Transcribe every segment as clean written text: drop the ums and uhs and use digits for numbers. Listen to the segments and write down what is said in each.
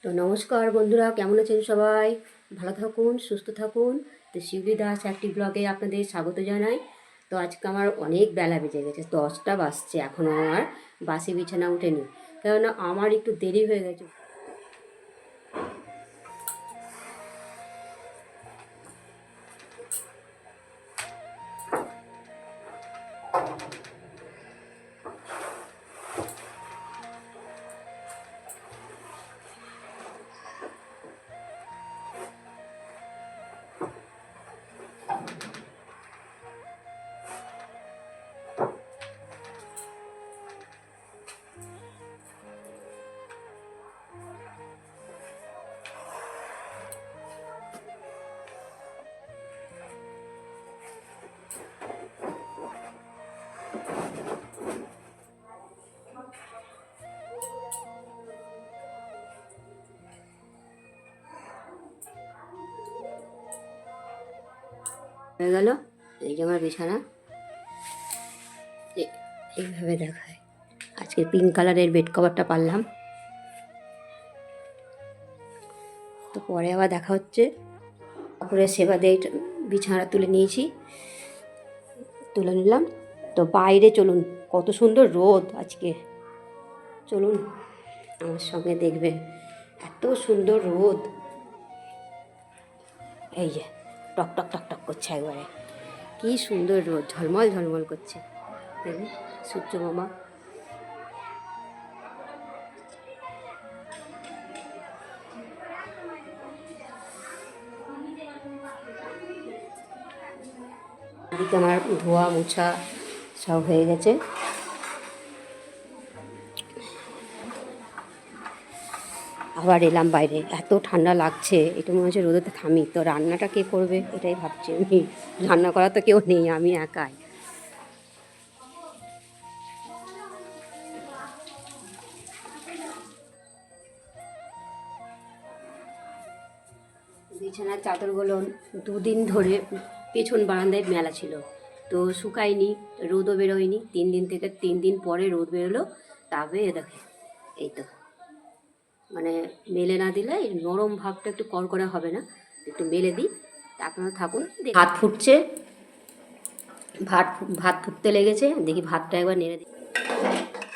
তো নমস্কার বন্ধুরা, কেমন আছেন সবাই? ভালো থাকুন, সুস্থ থাকুন। তো শিউলি দাস একটি ব্লগে আপনাদের স্বাগত জানাই। তো আজকে আমার অনেক বেলা বেজে গেছে, 10টা বাজছে, এখনও আমার বাসি বিছানা ওঠেনি, কেননা আমার একটু দেরি হয়ে গেছে। হয়ে গেল, এই যে আমার বিছানা এইভাবে দেখায়। আজকে পিঙ্ক কালারের বেড কভারটা পারলাম। তো পরে আবার দেখা হচ্ছে। তারপরে সেবা দিয়ে বিছানা তুলে নিয়েছি, তুলে নিলাম। তো বাইরে চলুন, কত সুন্দর রোদ আজকে। চলুন আমার সঙ্গে, দেখবেন এত সুন্দর রোদ। এই যে টক টক টক টক করছে, একবারে কি সুন্দর রোদ, ঝলমল ঝলমল করছে। দেখুন সূর্য মামা। এদিকে আমার ধোয়া মোছা সব হয়ে গেছে। আবার এলাম বাইরে, এত ঠান্ডা লাগছে, এটা মনে হচ্ছে রোদেতে থামি। তো রান্নাটা কে করবে এটাই ভাবছি আমি। রান্না করা তো কেউ নেই, আমি একাই। বিছানার চাদরগুলো 2 দিন ধরে পেছন বারান্দায় মেলা ছিল, তো শুকায়নি, রোদও বেরোয়নি। 3 দিন থেকে 3 দিন পরে রোদ বেরোলো। তবে এ দেখে, এই তো মানে মেলে না দিলে এই নরম ভাবটা একটু কড়কড়া হবে না। একটু মেলে দিই, তা আপনারা থাকুন। ভাত ফুটছে, ভাত ভাত ফুটতে লেগেছে, দেখি ভাতটা একবার নেড়ে দিই।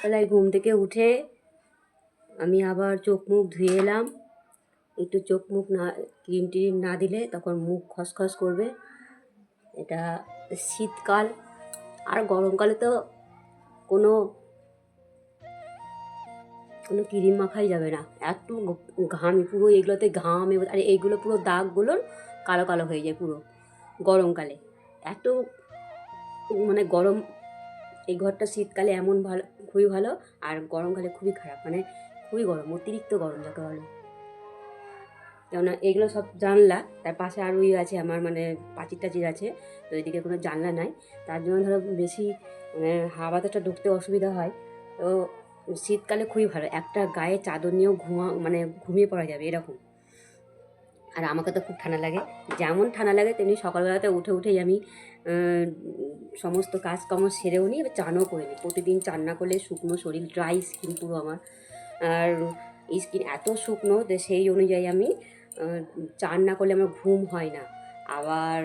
বেলায় ঘুম থেকে উঠে আমি আবার চোখ মুখ ধুয়ে এলাম। একটু চোখ মুখ না, ক্রিম টিম না দিলে তখন মুখ খসখস করবে। এটা শীতকাল, আর গরমকালে তো কোনো কোনো ক্রিম মাখাই যাবে না। একটু ঘামি, পুরো এগুলোতে ঘাম, আর এইগুলো পুরো দাগগুলো কালো কালো হয়ে যায় পুরো গরমকালে। এত মানে গরম, এই ঘরটা শীতকালে এমন ভালো, খুবই ভালো, আর গরমকালে খুবই খারাপ, মানে খুবই গরম, অতিরিক্ত গরম যাকে বলে। কেননা এগুলো সব জানলা, তার পাশে আরও আছে আমার, মানে পাঁচির টাচির আছে, তো এদিকে কোনো জানলা নাই। তার জন্য ধরো বেশি মানে হাওয়া বাতাসটা ঢুকতে অসুবিধা হয়। তো শীতকালে খুবই ভালো, একটা গায়ে চাদর নিয়েও মানে ঘুমিয়ে পড়া যাবে এরকম। আর আমাকে তো খুব ঠান্ডা লাগে, যেমন ঠান্ডা লাগে তেমনি সকালবেলাতে উঠেই আমি সমস্ত কাজকর্ম সেরেও নিই, এবার চানও করে নিই। প্রতিদিন চান না করলে শুকনো শরীর, ড্রাই স্কিন পুরো আমার। আর স্কিন এত শুকনো যে সেই অনুযায়ী আমি চান না করলে আমার ঘুম হয় না। আবার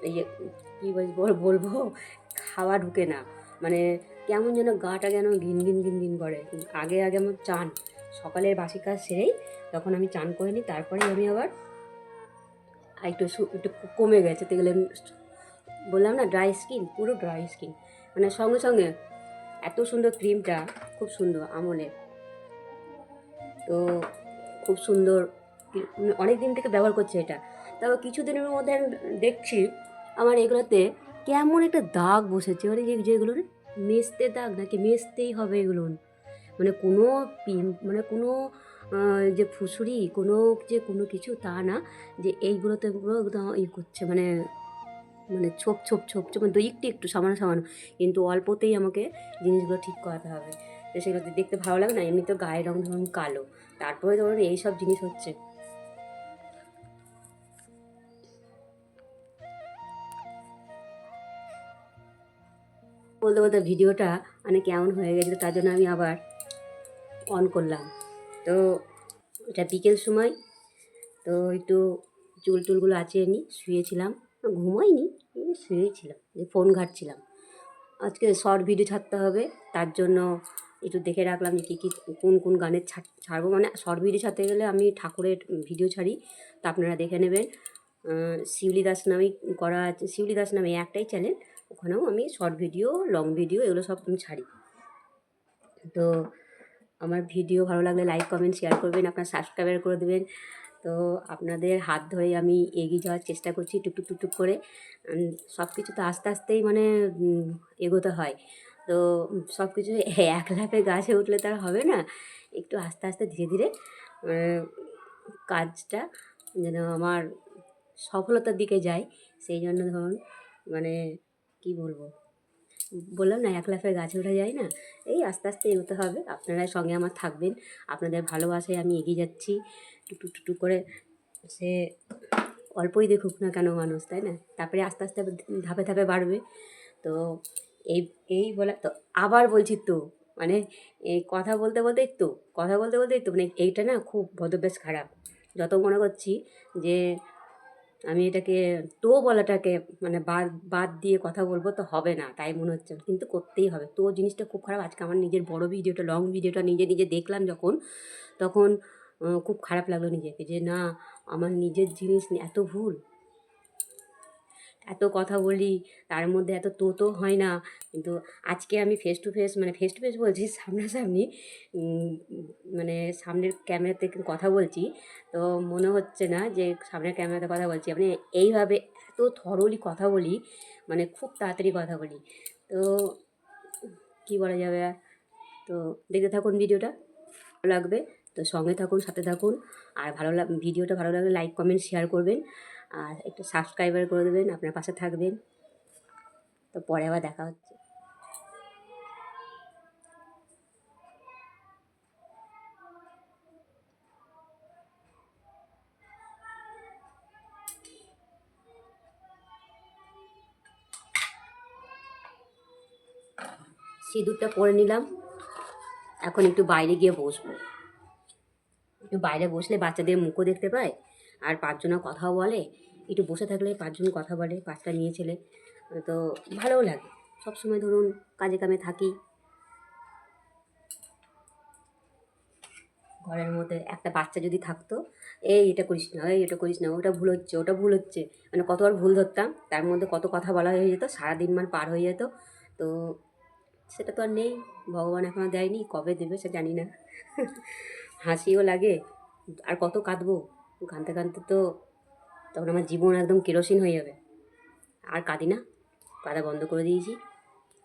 এই কী বলবো, খাওয়া ঢুকে না, মানে কেমন যেন গাটা যেন ঘিন ঘিন ঘিন ঘিন করে। আগে আমার চান, সকালের বাসি কাজ সেরেই তখন আমি চান করে নিই, তারপরেই আমি আবার একটু একটু কমে গেছে তো গেলে, বললাম না ড্রাই স্কিন, পুরো ড্রাই স্কিন। মানে সঙ্গে সঙ্গে এত সুন্দর ক্রিমটা, খুব সুন্দর আমলের, তো খুব সুন্দর। অনেক দিন থেকে ব্যবহার করছে এটা, তবে কিছুদিনের মধ্যে আমি দেখছি আমার এগুলোতে কেমন একটা দাগ বসেছে, মানে যেগুলো মেজতে দাগ, নাকি মেজতেই হবে এগুলো, মানে কোনো মানে কোনো যে ফুসুরি, কোনো কিছু তা না, যে এইগুলোতে পুরো একদম করছে, মানে মানে ছোপ ছোপ ছোপ ছোপ, মানে একটু একটু সামান্য সামান্য, কিন্তু অল্পতেই আমাকে জিনিসগুলো ঠিক করাতে হবে। তো সেগুলো দেখতে ভালো লাগে না, এমনি তো গায়ের রঙ ধরুন কালো, তারপরে ধরুন এইসব জিনিস হচ্ছে। বলতে বলতে ভিডিওটা মানে কেমন হয়ে গেছিলো, তার জন্য আমি আবার অন করলাম। তো এটা বিকেল সময়, তো একটু চুল টুলগুলো আঁচিয়ে নিই, শুয়েছিলাম, ঘুমাইনি, শুয়েছিলাম, যে ফোন ঘাঁটছিলাম। আজকে শর্ট ভিডিও ছাড়তে হবে, তার জন্য একটু দেখে রাখলাম যে কী কোন কোন গানের ছাড়বো। মানে শর্ট ভিডিও ছাড়তে গেলে আমি ঠাকুরের ভিডিও ছাড়ি, তা আপনারা দেখে নেবেন। শিউলি দাস নামেই করা আছে, শিউলি দাস নামে একটাই চ্যানেল, ওখানেও আমি শর্ট ভিডিও, লং ভিডিও এগুলো সব আমি ছাড়ি। তো আমার ভিডিও ভালো লাগলে লাইক কমেন্ট শেয়ার করবেন, আপনার সাবস্ক্রাইবার করে দেবেন। তো আপনাদের হাত ধরে আমি এগিয়ে যাওয়ার চেষ্টা করছি টুকটুক টুকটুক করে। সব কিছু তো আস্তে আস্তেই মানে এগোতে হয়। তো সব কিছু এক লাফে গাছে উঠলে তো আর হবে না, একটু আস্তে আস্তে ধীরে ধীরে কাজটা যেন আমার সফলতার দিকে যায়, সেই জন্য ধরুন মানে কি বলবো, বললাম না এক লাফে গাছে ওঠা যায় না, এই আস্তে আস্তে এগোতে হবে। আপনারা সঙ্গে আমার থাকবেন, আপনাদের ভালোবাসায় আমি এগিয়ে যাচ্ছি টুকটুক টুকটুক করে। সে অল্পই দেখুক না কেন মানুষ, তাই না? তারপরে আস্তে আস্তে ধাপে ধাপে বাড়বে। তো এই এই বলা তো আবার বলছি তো, মানে এই কথা বলতে বলতেই তো, মানে এইটা না খুব বদভ্যাস খারাপ। যত মনে করছি যে আমি এটাকে তো বলাটাকে মানে বাদ বাদ দিয়ে কথা বলবো, তো হবে না তাই মনে হচ্ছে, কিন্তু করতেই হবে। তো জিনিসটা খুব খারাপ। আজকে আমার নিজের বড় ভিডিওটা, লং ভিডিওটা নিজে নিজে দেখলাম যখন, তখন খুব খারাপ লাগলো নিজেকে, যে না আমার নিজের জিনিস এত ভুল, এত কথা বলি, তার মধ্যে এত তো হয় না। কিন্তু আজকে আমি ফেস টু ফেস, মানে ফেস টু ফেস বলছি, সামনাসামনি মানে সামনের ক্যামেরা থেকে কথা বলছি, তো মনে হচ্ছে না যে সামনের ক্যামেরাতে কথা বলছি। মানে এইভাবে এত থরলি কথা বলি, মানে খুব তাড়াতাড়ি কথা বলি। তো কী বলা যাবে আর। তো দেখতে থাকুন ভিডিওটা, ভালো লাগবে। তো সঙ্গে থাকুন, সাথে থাকুন। আর ভিডিওটা ভালো লাগলে লাইক কমেন্ট শেয়ার করবেন, আর একটু সাবস্ক্রাইবার করে দেবেন, আপনার পাশে থাকবেন। তো পরে আবার দেখা হচ্ছে। সিঁদুরটা পরে নিলাম, এখন একটু বাইরে গিয়ে বসবো। একটু বাইরে বসলে বাচ্চাদের মুখও দেখতে পায়, আর পাঁচজনা কথাও বলে। একটু বসে থাকলে পাঁচজন কথা বলে, পাঁচটা মেয়ে ছেলে, তো ভালোও লাগে। সবসময় ধরুন কাজে কামে থাকি, ঘরের মধ্যে একটা বাচ্চা যদি থাকতো, এই এটা করিস না, এই এটা করিস না, ওটা ভুল হচ্ছে, ওটা ভুল হচ্ছে, মানে কতবার ভুল ধরতাম, তার মধ্যে কত কথা বলা হয়ে যেত, সারাদিন মান পার হয়ে যেত। তো সেটা তো আর নেই, ভগবান এখনও দেয়নি, কবে দেবে সে জানি না। হাসিও লাগে, আর কত কাঁদবো, কাঁদতে কাঁদতে তো তখন আমার জীবন একদম কেরোসিন হয়ে যাবে। আর কাঁদি না, কাঁদা বন্ধ করে দিয়েছি।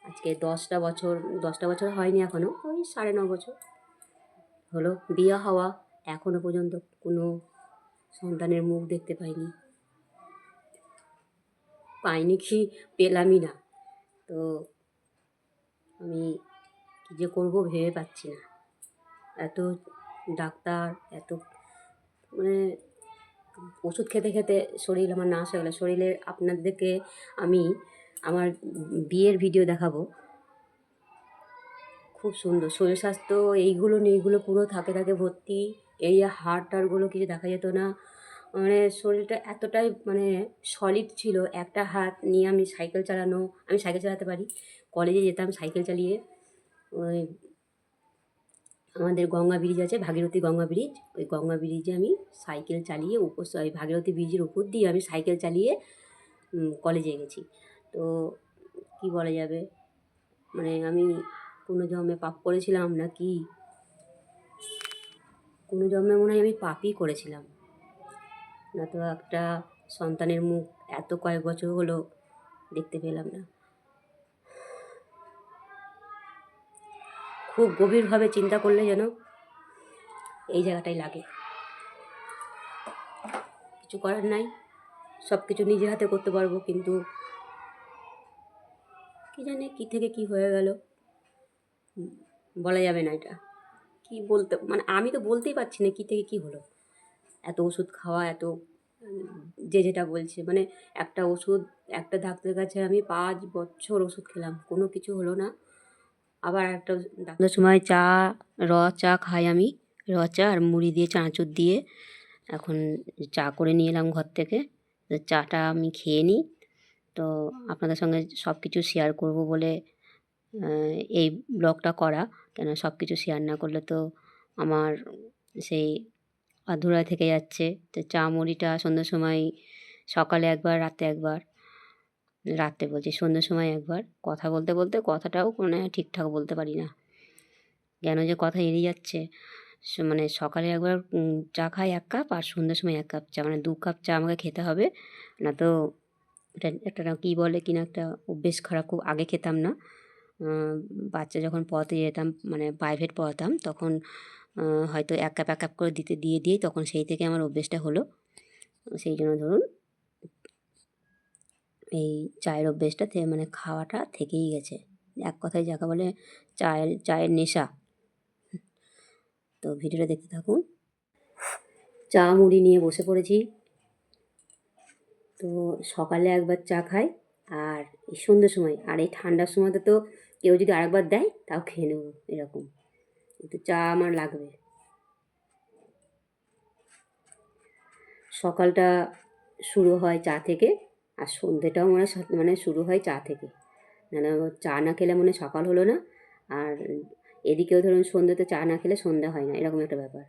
আজকে 10টা বছর হয়নি এখনও, ওই 9.5 বছর হলো বিয়ে হওয়া, এখনও পর্যন্ত কোনো সন্তানের মুখ দেখতে পাইনি কি, পেলামই না। তো আমি কী যে করবো ভেবে পাচ্ছি না। এত ডাক্তার, এত মানে ওষুধ খেতে খেতে শরীর আমার নাশ হয়ে গেলো। শরীরের আপনাদেরকে আমি আমার বিয়ের ভিডিও দেখাবো, খুব সুন্দর শরীর স্বাস্থ্য, এইগুলো পুরো থাকে ভর্তি। এই হাড় টাড়গুলো কিছু দেখা যেত না, মানে শরীরটা এতটাই মানে সলিড ছিল। একটা হাত নিয়ে আমি সাইকেল চালাতে পারি, কলেজে যেতাম সাইকেল চালিয়ে। ওই আমাদের গঙ্গা ব্রিজ আছে, ভাগীরথী গঙ্গা ব্রিজ, ওই গঙ্গা ব্রিজে আমি সাইকেল চালিয়ে ওই ভাগীরথী ব্রিজের উপর দিয়ে আমি সাইকেল চালিয়ে কলেজে গেছি। তো কি বলা যাবে, মানে আমি কোনো জন্মে পাপ করেছিলাম না কি, কোনো জন্মে মনে হয় আমি পাপই করেছিলাম, না তো একটা সন্তানের মুখ এত কয়েক বছর হলো দেখতে পেলাম না। খুব গভীরভাবে চিন্তা করলে যেন এই জায়গাটাই লাগে। কিছু করার নাই, সব কিছু নিজের হাতে করতে পারবো, কিন্তু কী জানে কী থেকে কী হয়ে গেল, বলা যাবে না। এটা কি বলতে, মানে আমি তো বলতেই পারছি না কী থেকে কী হলো। এত ওষুধ খাওয়া, এত যে যেটা বলছে, মানে একটা ওষুধ, একটা ডাক্তারের কাছে আমি 5 বছর ওষুধ খেলাম, কোনো কিছু হলো না। আবার একটা ডাক্তারের সময় চা, চা খাই আমি, র চা আর মুড়ি দিয়ে চানাচুর দিয়ে এখন চা করে নিয়ে এলাম ঘর থেকে। তো চাটা আমি খেয়ে নিই। তো আপনাদের সঙ্গে সব কিছু শেয়ার করব বলে এই ব্লগটা করা। কেন সব কিছু শেয়ার না করলে তো আমার সেই অধুরা থেকে যাচ্ছে। তো চা মুড়িটা সন্ধ্যের সময়, সকালে একবার, রাতে একবার, রাতে বলছি সন্ধ্যের সময় একবার। কথা বলতে বলতে কথাটাও মানে ঠিকঠাক বলতে পারি না, কেন যে কথা এড়িয়ে যাচ্ছে। মানে সকালে একবার চা খাই 1 কাপ, আর সন্ধ্যের সময় 1 কাপ চা, মানে 2 কাপ চা আমাকে খেতে হবে। না তো এটা একটা না কী বলে কিনা একটা অভ্যেস খারাপ, খুব আগে খেতাম না। বাচ্চা যখন পড়াতে যেতাম, মানে প্রাইভেট পড়াতাম, তখন হয়তো 1 কাপ 1 কাপ করে দিয়েই তখন সেই থেকে আমার অভ্যেসটা হলো। সেই জন্য ধরুন এই চায়ের অভ্যেসটা মানে খাওয়াটা থেকেই গেছে। এক কথায় যাকে বলে চায়ের নেশা। তো ভিডিওটা দেখতে থাকুন। চা মুড়ি নিয়ে বসে পড়েছি। তো সকালে একবার চা খাই, আর এই সন্ধ্যের সময়, আর এই ঠান্ডার সময়তে তো কেউ যদি আরেকবার দেয় তাও খেয়ে নেবো এরকম। কিন্তু চা আমার লাগবে। সকালটা শুরু হয় চা থেকে, আর সন্ধ্যেটাও মানে শুরু হয় চা থেকে। মানে চা না খেলে মনে সকাল হলো না, আর এদিকেও ধরুন সন্ধ্যেতে চা না খেলে সন্ধ্যা হয় না, এরকম একটা ব্যাপার।